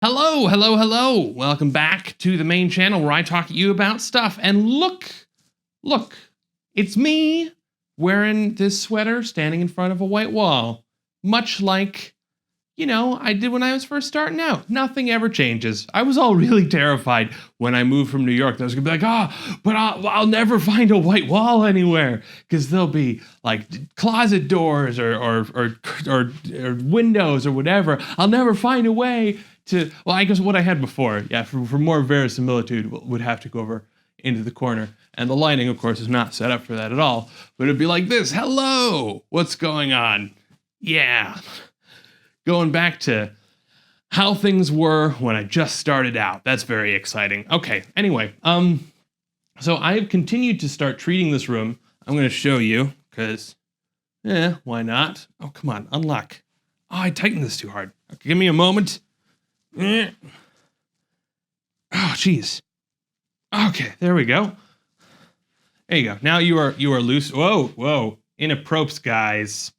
Hello, hello, hello. Welcome back to the main channel where I talk to you about stuff. And look, it's me wearing this sweater standing in front of a white wall. Much like, I did when I was first starting out. Nothing ever changes. I was all really terrified when I moved from New York. I was gonna be like, but I'll never find a white wall anywhere because there'll be like closet doors or windows or whatever. I'll never find a way to, well, I guess what I had before, yeah, for more verisimilitude, would have to go over into the corner. And the lighting, of course, is not set up for that at all. But it'd be like this. Hello, what's going on? Yeah. Going back to how things were when I just started out. That's very exciting. Okay, anyway, so I've continued to start treating this room. I'm going to show you, because, why not? Oh, come on, unlock. Oh, I tightened this too hard. Okay, give me a moment. Oh, jeez. Okay, there we go. There you go. Now you are loose. Whoa. Inappropriate, guys.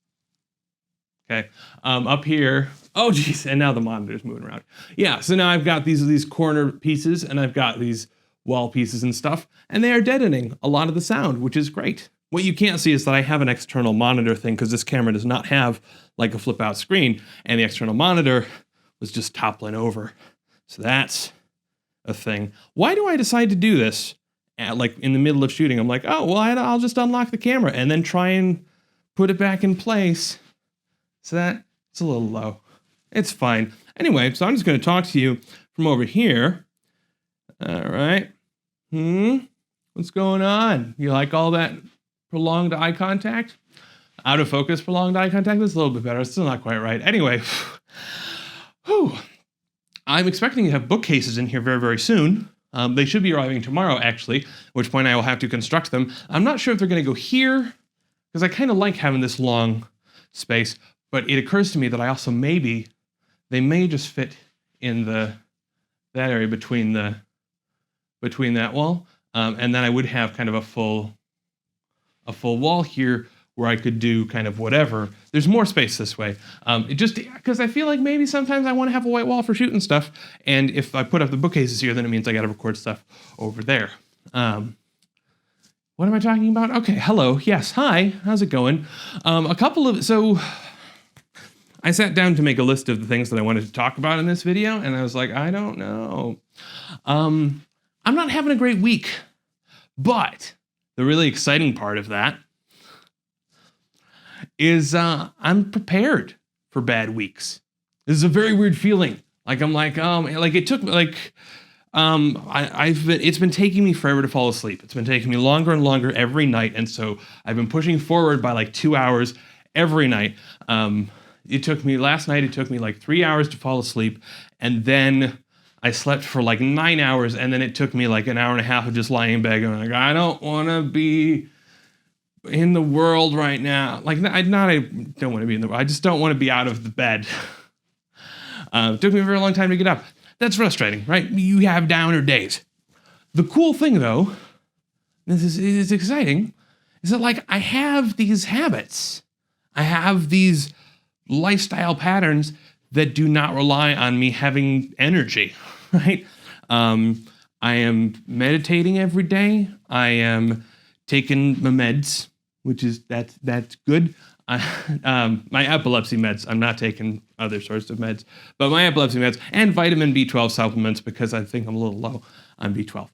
Okay. Up here. Oh, geez. And now the monitor's moving around. Yeah. So now I've got these corner pieces, and I've got these wall pieces and stuff, and they are deadening a lot of the sound, which is great. What you can't see is that I have an external monitor thing because this camera does not have like a flip out screen, and the external monitor was just toppling over. So that's a thing. Why do I decide to do this like in the middle of shooting? I'm like, oh, well, I'll just unlock the camera and then try and put it back in place. So that it's a little low. It's fine. Anyway, so I'm just going to talk to you from over here. All right. What's going on? You like all that prolonged eye contact? Out of focus prolonged eye contact? That's a little bit better. It's still not quite right. Anyway. Whew. I'm expecting to have bookcases in here very, very soon. They should be arriving tomorrow, actually, at which point I will have to construct them. I'm not sure if they're going to go here, because I kind of like having this long space, but it occurs to me that I also they may just fit in that area between that wall, and then I would have kind of a full wall here where I could do kind of whatever. There's more space this way. It just because I feel like maybe sometimes I want to have a white wall for shooting stuff, and if I put up the bookcases here, then it means I got to record stuff over there. What am I talking about? Okay, hello. Yes, hi. How's it going? So I sat down to make a list of the things that I wanted to talk about in this video, and I was like, I don't know. I'm not having a great week, but the really exciting part of that is I'm prepared for bad weeks. This is a very weird feeling. It took it's been taking me forever to fall asleep. It's been taking me longer and longer every night, and so I've been pushing forward by like 2 hours every night. Last night it took me like 3 hours to fall asleep, and then I slept for like 9 hours, and then it took me like an hour and a half of just lying in bed going like, I don't want to be in the world right now. I don't want to be in the world. I just don't want to be out of the bed. It took me a very long time to get up. That's frustrating, right? You have downer days. The cool thing, though, this is exciting, is that I have these habits. I have these lifestyle patterns that do not rely on me having energy, right? I am meditating every day. I am taking my meds, which is that's good. My epilepsy meds. I'm not taking other sorts of meds, but my epilepsy meds and vitamin B12 supplements because I think I'm a little low on B12.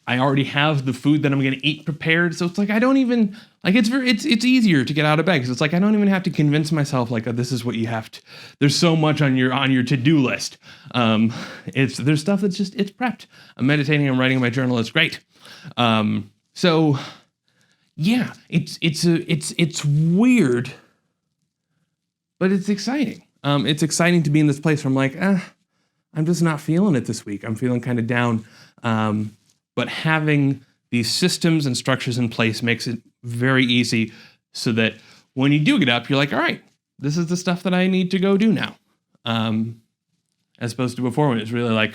I already have the food that I'm going to eat prepared, so it's I don't even it's easier to get out of bed because it's I don't even have to convince myself this is what you have to. There's so much on your to-do list. There's stuff that's just it's prepped. I'm meditating. I'm writing in my journal. It's great. So. Yeah, it's weird, but it's exciting. It's exciting to be in this place where I'm I'm just not feeling it this week. I'm feeling kind of down. But having these systems and structures in place makes it very easy so that when you do get up, you're all right, this is the stuff that I need to go do now. As opposed to before when it's really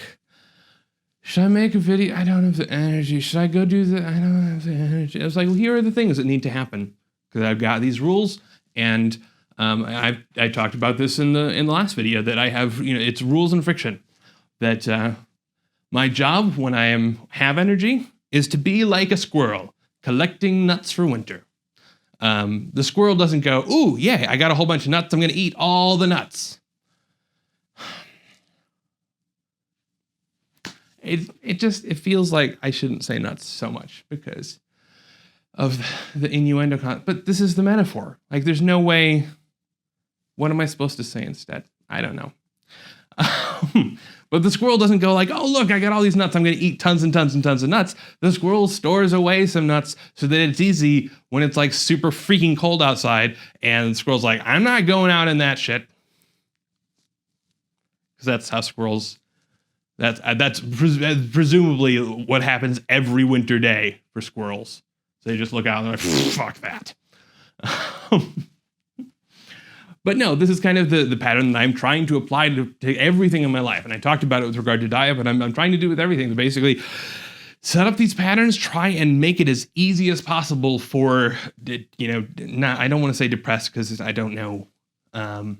should I make a video? I don't have the energy. Should I go do that? I don't have the energy. It's here are the things that need to happen because I've got these rules, and I talked about this in the last video that I have, it's rules and friction. That my job when I have energy is to be like a squirrel, collecting nuts for winter. The squirrel doesn't go, ooh, yeah, I got a whole bunch of nuts, I'm gonna eat all the nuts. It feels like I shouldn't say nuts so much because of the innuendo. But this is the metaphor. Like, there's no way. What am I supposed to say instead? I don't know. But the squirrel doesn't go like, oh, look, I got all these nuts. I'm going to eat tons and tons and tons of nuts. The squirrel stores away some nuts so that it's easy when it's like super freaking cold outside. And the squirrel's like, I'm not going out in that shit. Because that's how squirrels, that's presumably what happens every winter day for squirrels. So they just look out and they're like, fuck that. But no, this is kind of the pattern that I'm trying to apply to everything in my life. And I talked about it with regard to diet, but I'm trying to do it with everything. So basically, set up these patterns, try and make it as easy as possible for, I don't want to say depressed because I don't know. But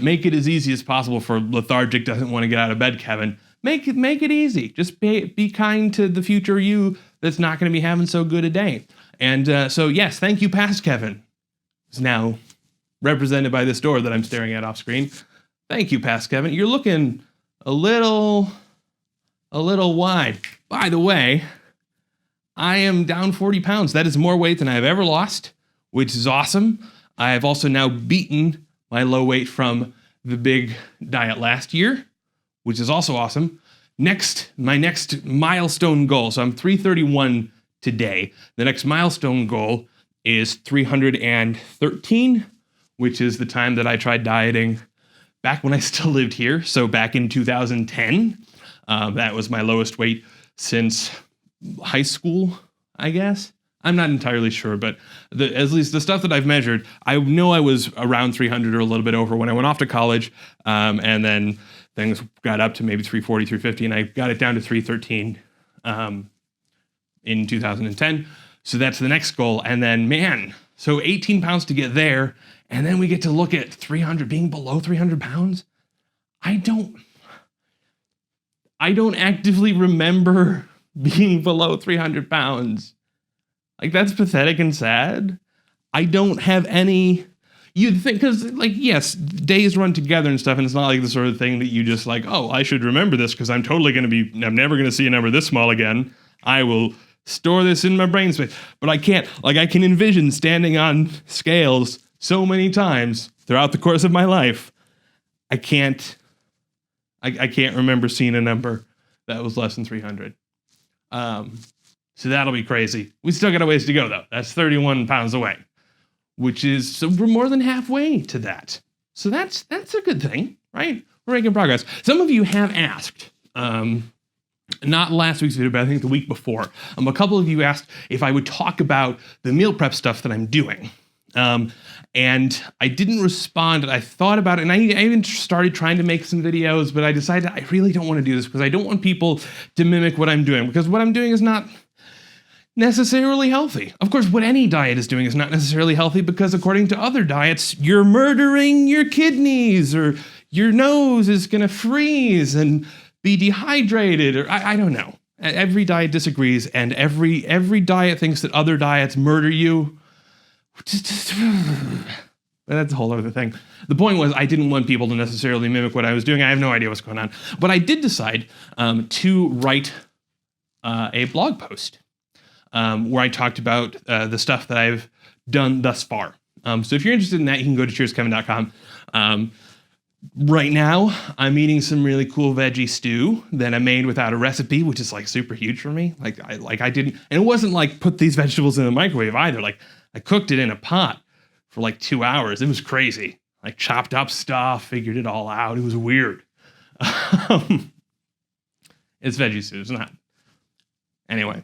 make it as easy as possible for lethargic, doesn't want to get out of bed, Kevin. Make it easy. Just be kind to the future you that's not going to be having so good a day. And so, yes, thank you, past Kevin. Is now represented by this door that I'm staring at off screen. Thank you, past Kevin. You're looking a little wide. By the way, I am down 40 pounds. That is more weight than I've ever lost, which is awesome. I have also now beaten my low weight from the big diet last year, which is also awesome. My next milestone goal. So I'm 331 today. The next milestone goal is 313, which is the time that I tried dieting back when I still lived here. So back in 2010, that was my lowest weight since high school, I guess. I'm not entirely sure, but at least the stuff that I've measured, I know I was around 300 or a little bit over when I went off to college. And then things got up to maybe 340, 350, and I got it down to 313 in 2010. So that's the next goal. And then, man, so 18 pounds to get there. And then we get to look at 300, being below 300 pounds. I don't actively remember being below 300 pounds. Like, that's pathetic and sad. I don't have any, you'd think, because, like, yes, days run together and stuff, and it's not like the sort of thing that you just like, oh, I should remember this because I'm never going to see a number this small again. I will store this in my brain space. But I can't, like, I can envision standing on scales so many times throughout the course of my life. I can't remember seeing a number that was less than 300. So that'll be crazy. We still got a ways to go, though. That's 31 pounds away, which is, so we're more than halfway to that. So that's a good thing, right? We're making progress. Some of you have asked, not last week's video, but I think the week before, a couple of you asked if I would talk about the meal prep stuff that I'm doing. And I didn't respond. I thought about it, and I even started trying to make some videos, but I decided I really don't want to do this because I don't want people to mimic what I'm doing, because what I'm doing is not necessarily healthy. Of course, what any diet is doing is not necessarily healthy, because according to other diets, you're murdering your kidneys, or your nose is going to freeze and be dehydrated, or I don't know. Every diet disagrees, and every diet thinks that other diets murder you. That's a whole other thing. The point was, I didn't want people to necessarily mimic what I was doing. I have no idea what's going on. But I did decide to write a blog post where I talked about the stuff that I've done thus far. So if you're interested in that, you can go to cheerskevin.com. Right now, I'm eating some really cool veggie stew that I made without a recipe, which is like super huge for me. I didn't, and it wasn't like put these vegetables in the microwave either. Like, I cooked it in a pot for like 2 hours. It was crazy. Like, chopped up stuff, figured it all out. It was weird. It's veggie stew. It's not. Anyway,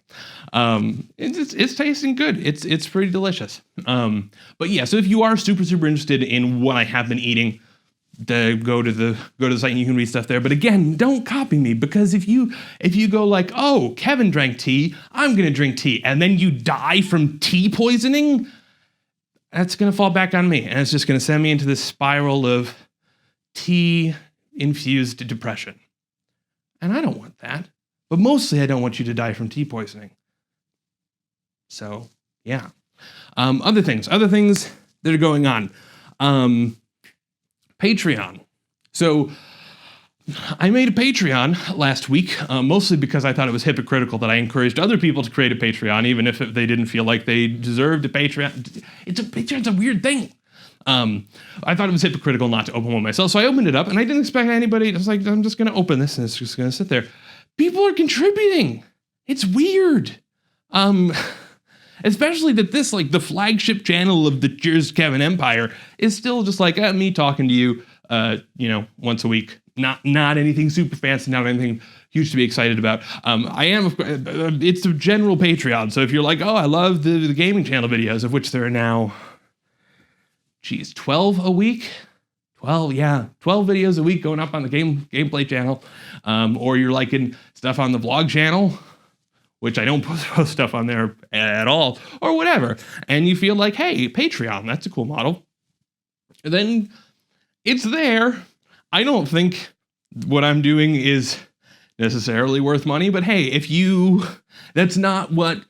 it's tasting good. It's pretty delicious. But yeah, so if you are super interested in what I have been eating, go to the site and you can read stuff there. But again, don't copy me, because if you go like, oh, Kevin drank tea, I'm gonna drink tea, and then you die from tea poisoning, that's going to fall back on me. And it's just going to send me into this spiral of tea-infused depression. And I don't want that. But mostly I don't want you to die from tea poisoning. So, yeah. Other things that are going on. Patreon. So I made a Patreon last week, mostly because I thought it was hypocritical that I encouraged other people to create a Patreon, even if they didn't feel like they deserved a Patreon. Patreon's a weird thing. I thought it was hypocritical not to open one myself, so I opened it up, and I didn't expect anybody. I was like, I'm just going to open this, and it's just going to sit there. People are contributing. It's weird. Especially that this, like, the flagship channel of the Cheers Kevin Empire is still just like me talking to you, once a week. Not anything super fancy, not anything huge to be excited about. It's a general Patreon. So if you're like, oh, I love the gaming channel videos, of which there are now, 12 a week? 12 videos a week going up on the gameplay channel. Or you're liking stuff on the vlog channel, which I don't post stuff on there at all, or whatever. And you feel like, hey, Patreon, that's a cool model. Then it's there. I don't think what I'm doing is necessarily worth money, but hey, that's not what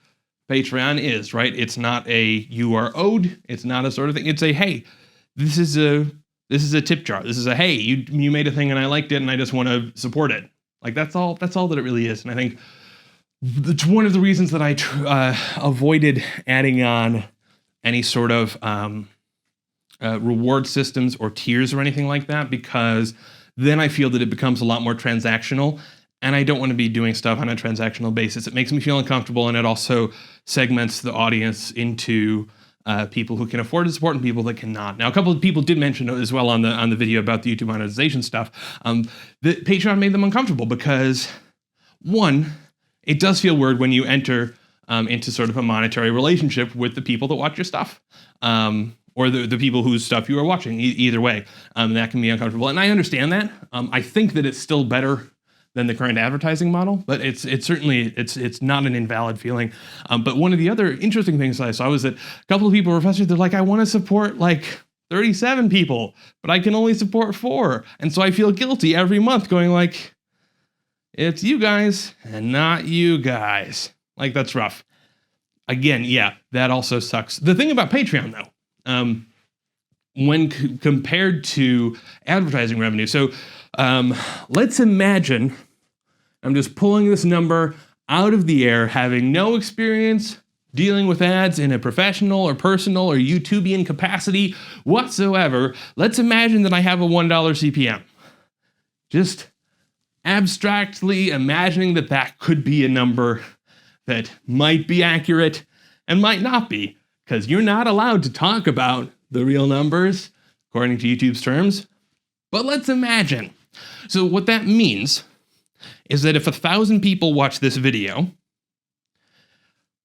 Patreon is, right? It's not you are owed. It's not a sort of thing. It's hey, this is a tip jar. This is hey, you made a thing and I liked it and I just want to support it. Like that's all that it really is. And I think it's one of the reasons that I avoided adding on any sort of reward systems or tiers or anything like that, because then I feel that it becomes a lot more transactional, and I don't want to be doing stuff on a transactional basis. It makes me feel uncomfortable, and it also segments the audience into people who can afford to support and people that cannot. Now, a couple of people did mention as well on the video about the YouTube monetization stuff, that Patreon made them uncomfortable because, one, it does feel weird when you enter into sort of a monetary relationship with the people that watch your stuff. Or the people whose stuff you are watching, either way. That can be uncomfortable. And I understand that. I think that it's still better than the current advertising model, but it's certainly not an invalid feeling. But one of the other interesting things that I saw was that a couple of people were frustrated. They're like, I want to support like 37 people, but I can only support 4. And so I feel guilty every month going like, it's you guys and not you guys. Like, that's rough. Again, yeah, that also sucks. The thing about Patreon, though, when compared to advertising revenue. So let's imagine, I'm just pulling this number out of the air, having no experience dealing with ads in a professional or personal or YouTubian capacity whatsoever. Let's imagine that I have a $1 CPM. Just abstractly imagining that could be a number that might be accurate and might not be, because you're not allowed to talk about the real numbers, according to YouTube's terms. But let's imagine. So what that means is that if 1,000 people watch this video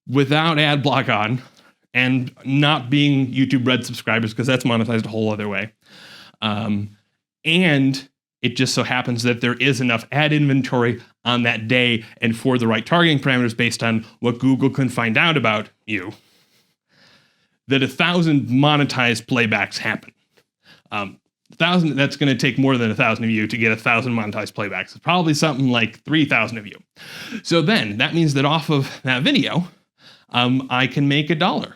without ad block on and not being YouTube Red subscribers, because that's monetized a whole other way, and it just so happens that there is enough ad inventory on that day and for the right targeting parameters based on what Google can find out about you, that 1,000 monetized playbacks happen. 1,000, that's going to take more than 1,000 of you to get 1,000 monetized playbacks. It's probably something like 3,000 of you. So then that means that off of that video, I can make $1.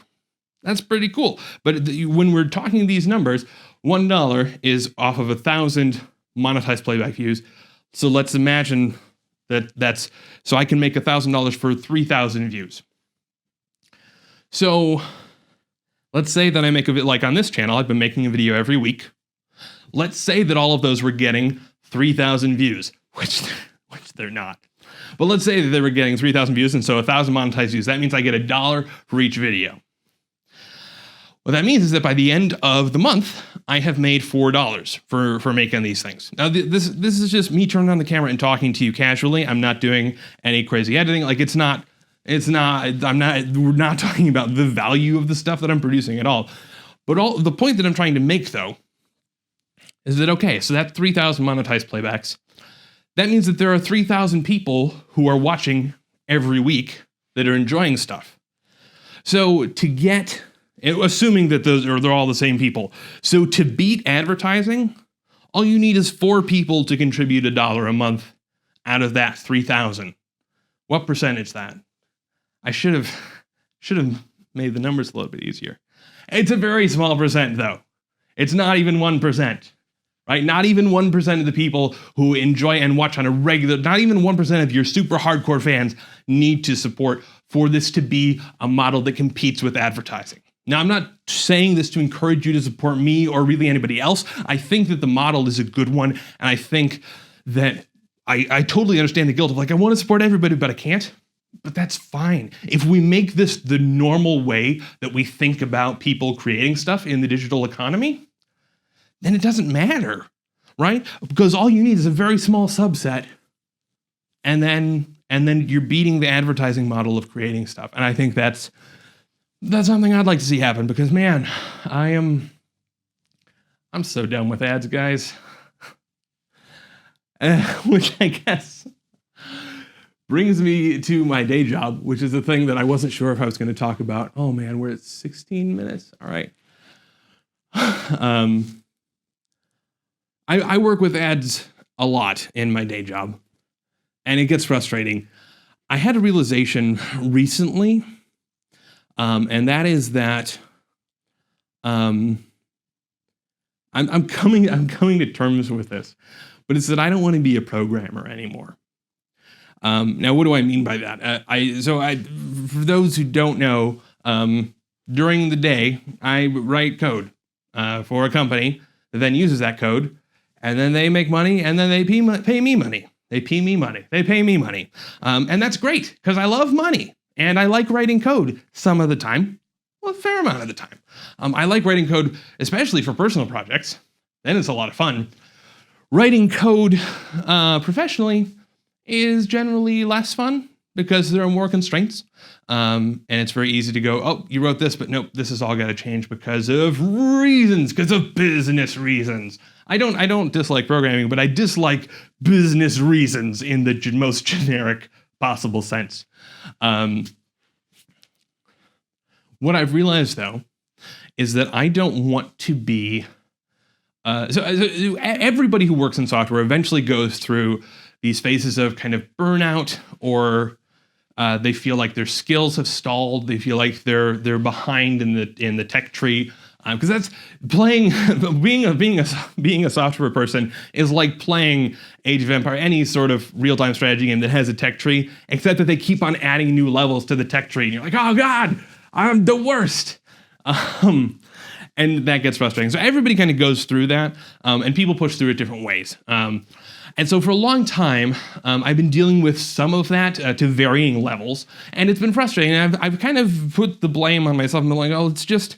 That's pretty cool. But when we're talking these numbers, $1 is off of 1,000 monetized playback views. So let's imagine so I can make $1,000 for 3,000 views. So let's say that I make a video, like on this channel, I've been making a video every week. Let's say that all of those were getting 3,000 views, which they're not. But let's say that they were getting 3,000 views, and so 1,000 monetized views. That means I get $1 for each video. What that means is that by the end of the month, I have made $4 for making these things. Now, this is just me turning on the camera and talking to you casually. I'm not doing any crazy editing. Like, we're not talking about the value of the stuff that I'm producing at all. But the point that I'm trying to make, though, is that, okay, so that 3,000 monetized playbacks, that means that there are 3,000 people who are watching every week that are enjoying stuff. So to get assuming that they're all the same people. So to beat advertising, all you need is 4 people to contribute $1 a month out of that 3,000. What percentage is that? I should have made the numbers a little bit easier. It's a very small percent, though. It's not even 1%, right? Not even 1% of the people who enjoy and watch on a regular, not even 1% of your super hardcore fans need to support for this to be a model that competes with advertising. Now, I'm not saying this to encourage you to support me or really anybody else. I think that the model is a good one, and I think that I totally understand the guilt of like, I want to support everybody, but I can't. But that's fine. If we make this the normal way that we think about people creating stuff in the digital economy, then it doesn't matter, right? Because all you need is a very small subset, and then you're beating the advertising model of creating stuff. And I think that's something I'd like to see happen, because man, I'm so done with ads, guys. Which I guess brings me to my day job, which is the thing that I wasn't sure if I was going to talk about. Oh man, we're at 16 minutes. All right. I work with ads a lot in my day job, and it gets frustrating. I had a realization recently, and that is that I'm coming to terms with this, but it's that I don't want to be a programmer anymore. Now, what do I mean by that? For those who don't know, during the day, I write code for a company that then uses that code, and then they make money, and then they pay me money. They pay me money. They pay me money. And that's great, because I love money, and I like writing code some of the time, well, a fair amount of the time. I like writing code, especially for personal projects. Then it's a lot of fun. Writing code professionally is generally less fun because there are more constraints. And it's very easy to go, oh, you wrote this, but nope, this has all got to change because of reasons, because of business reasons. I don't dislike programming, but I dislike business reasons in the most generic possible sense. What I've realized, though, is that I don't want to be... So everybody who works in software eventually goes through these phases of kind of burnout, or they feel like their skills have stalled. They feel like they're behind in the tech tree, because that's being a software person is like playing Age of Empires, any sort of real-time strategy game that has a tech tree, except that they keep on adding new levels to the tech tree, and you're like, oh god, I'm the worst. And that gets frustrating. So everybody kind of goes through that, and people push through it different ways. And so for a long time, I've been dealing with some of that to varying levels, and it's been frustrating. I've kind of put the blame on myself. I'm like, oh, it's just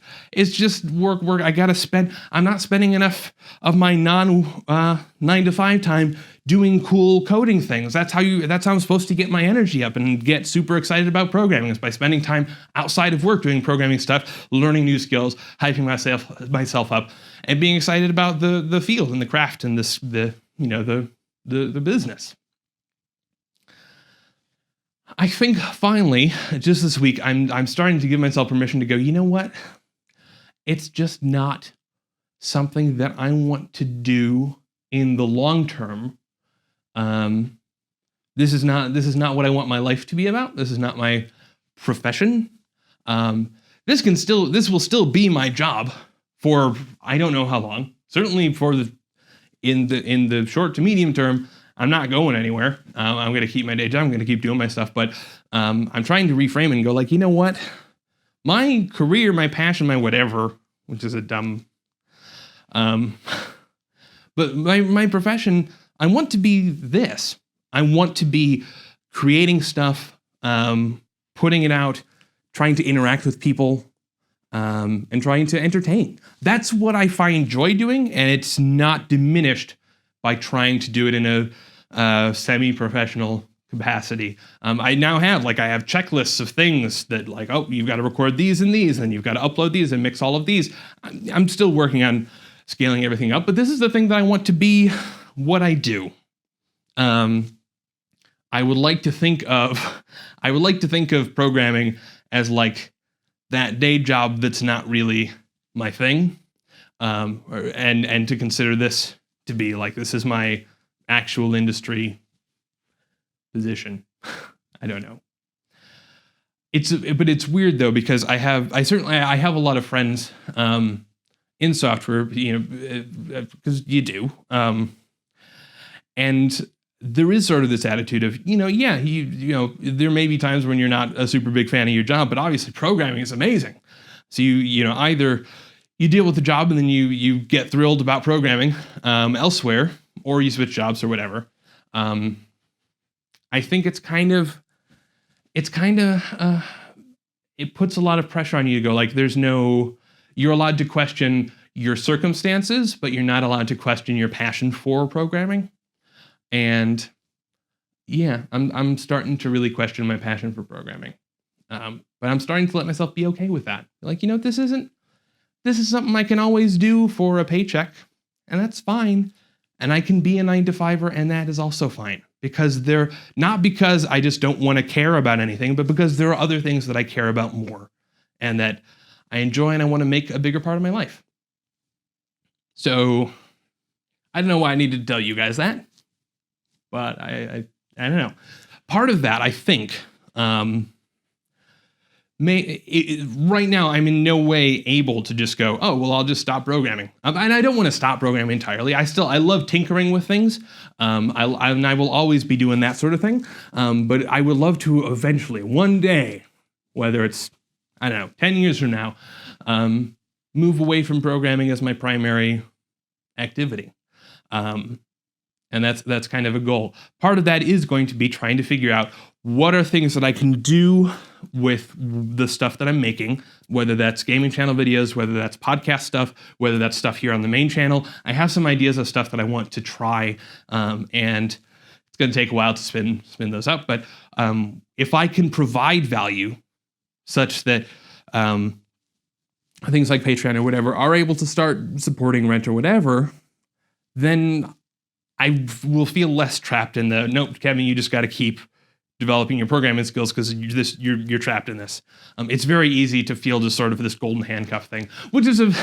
work. I gotta spend. I'm not spending enough of my 9-to-5 time doing cool coding things. That's how I'm supposed to get my energy up and get super excited about programming, is by spending time outside of work doing programming stuff, learning new skills, hyping myself up, and being excited about the field and the craft and the business. I think finally, just this week, I'm starting to give myself permission to go, you know what? It's just not something that I want to do in the long term. This is not what I want my life to be about. This is not my profession. This will still be my job for I don't know how long. Certainly in the short to medium term, I'm not going anywhere. I'm going to keep my day job. I'm going to keep doing my stuff. But I'm trying to reframe and go like, you know what? My career, my passion, my whatever, which is a dumb... but my profession, I want to be this. I want to be creating stuff, putting it out, trying to interact with people, and trying to entertain. That's what I find joy doing, and it's not diminished by trying to do it in a semi-professional capacity. I now have I have checklists of things that oh, you've got to record these and these, and you've got to upload these and mix all of these. I'm still working on scaling everything up, but this is the thing that I want to be what I do. I would like to think of programming as that day job that's not really my thing, and to consider this to be like, this is my actual industry position. I don't know. But it's weird though, because I have a lot of friends in software, because you do, and there is sort of this attitude of, there may be times when you're not a super big fan of your job, but obviously programming is amazing. So either you deal with the job and then you get thrilled about programming elsewhere, or you switch jobs or whatever. I think it puts a lot of pressure on you to go, like, you're allowed to question your circumstances, but you're not allowed to question your passion for programming. And yeah, I'm starting to really question my passion for programming. But I'm starting to let myself be okay with that. Like, this is something I can always do for a paycheck, and that's fine. And I can be a 9-to-5er, and that is also fine. Because not because I just don't want to care about anything, but because there are other things that I care about more and that I enjoy and I want to make a bigger part of my life. So I don't know why I needed to tell you guys that, but I don't know. Part of that, I think, right now I'm in no way able to just go, oh, well, I'll just stop programming. And I don't want to stop programming entirely. I love tinkering with things. I will always be doing that sort of thing. But I would love to eventually, one day, whether it's, 10 years from now, move away from programming as my primary activity. And that's kind of a goal. Part of that is going to be trying to figure out what are things that I can do with the stuff that I'm making, whether that's gaming channel videos, whether that's podcast stuff, whether that's stuff here on the main channel. I have some ideas of stuff that I want to try, and it's going to take a while to spin those up. But if I can provide value such that things like Patreon or whatever are able to start supporting rent or whatever, then I will feel less trapped in nope, Kevin, you just got to keep developing your programming skills because you're trapped in this. It's very easy to feel just sort of this golden handcuff thing, which is an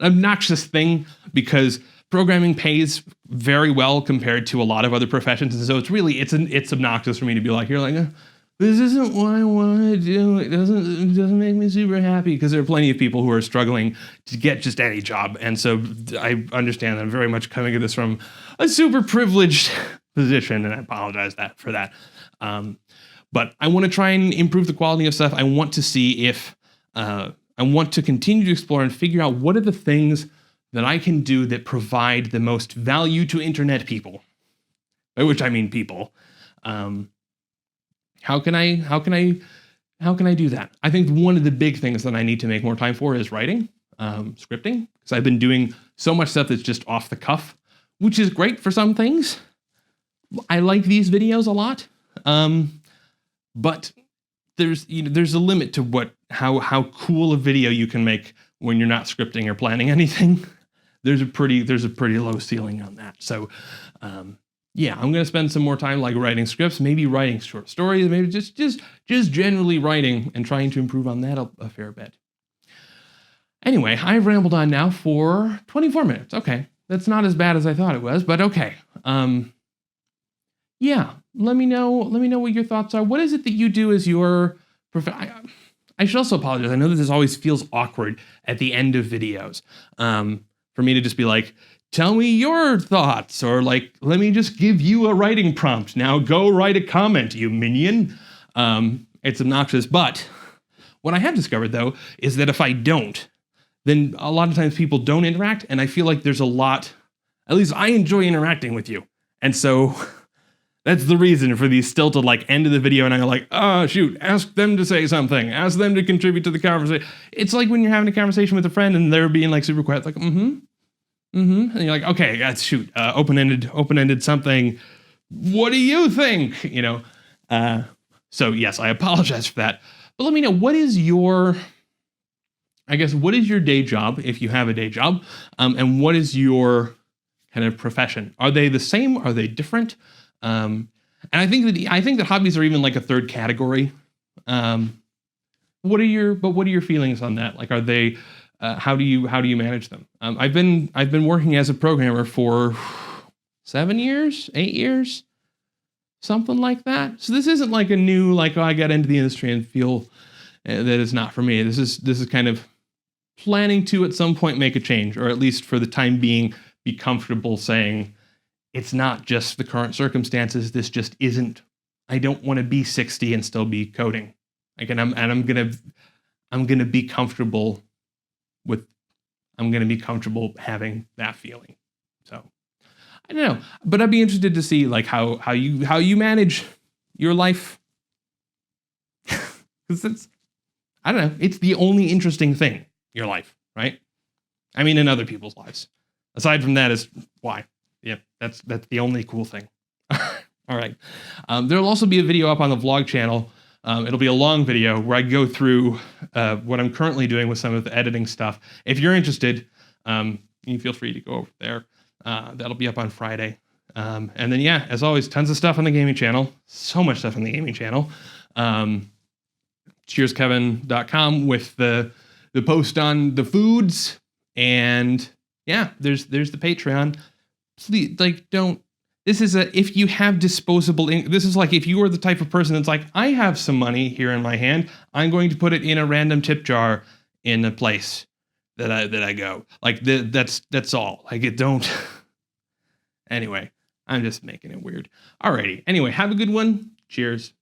obnoxious thing because programming pays very well compared to a lot of other professions, and so it's obnoxious for me to be like, this isn't what I want to do. It doesn't make me super happy, because there are plenty of people who are struggling to get just any job, and so I understand that I'm very much coming at this from a super privileged position, and I apologize for that. But I want to try and improve the quality of stuff. I want to see if I want to continue to explore and figure out what are the things that I can do that provide the most value to internet people, by which I mean people. How can I do that? I think one of the big things that I need to make more time for is writing, scripting, because I've been doing so much stuff that's just off the cuff, which is great for some things. I like these videos a lot. But there's a limit to how cool a video you can make when you're not scripting or planning anything. There's a pretty low ceiling on that. So, yeah, I'm going to spend some more time like writing scripts, maybe writing short stories, maybe just generally writing and trying to improve on that a fair bit. Anyway, I've rambled on now for 24 minutes. Okay. That's not as bad as I thought it was, but okay. Yeah, let me know what your thoughts are. What is it that you do as your I should also apologize. I know that this always feels awkward at the end of videos. For me to just be like, tell me your thoughts, or like, let me just give you a writing prompt. Now go write a comment, you minion. It's obnoxious, but what I have discovered though is that if I don't, then a lot of times people don't interact, and I feel like there's a lot, at least I enjoy interacting with you. And so that's the reason for these stilted like end of the video, and I'm like, oh shoot, ask them to say something, ask them to contribute to the conversation. It's like when you're having a conversation with a friend and they're being like super quiet, like and you're like, okay, that's shoot, open-ended something. What do you think? So yes, I apologize for that. But let me know, what is your day job, if you have a day job, and what is your kind of profession? Are they the same? Are they different? And I think that hobbies are even like a third category. what are your feelings on that? Like, are they how do you manage them? I've been working as a programmer for 7 years, 8 years, something like that. So this isn't like a new, like, oh, I got into the industry and feel that it's not for me. This is kind of planning to at some point make a change, or at least for the time being, be comfortable saying it's not just the current circumstances. This just isn't. I don't want to be 60 and still be coding. Like, and I'm gonna be comfortable with. I'm gonna be comfortable having that feeling. So I don't know, but I'd be interested to see like how you manage your life, because it's, I don't know, it's the only interesting thing, your life, right? I mean, in other people's lives. Aside from that, is why. Yeah, that's the only cool thing. All right. There'll also be a video up on the vlog channel. It'll be a long video where I go through what I'm currently doing with some of the editing stuff. If you're interested, you feel free to go over there. That'll be up on Friday. And then, yeah, as always, tons of stuff on the gaming channel. So much stuff on the gaming channel. CheersKevin.com with the post on the foods. And yeah, there's the Patreon. Please, like, don't. This is if you have disposable this is like if you are the type of person that's like, I have some money here in my hand, I'm going to put it in a random tip jar in a place that I go. Like, that's all. Like, it don't. Anyway, I'm just making it weird. Alrighty. Anyway, have a good one. Cheers.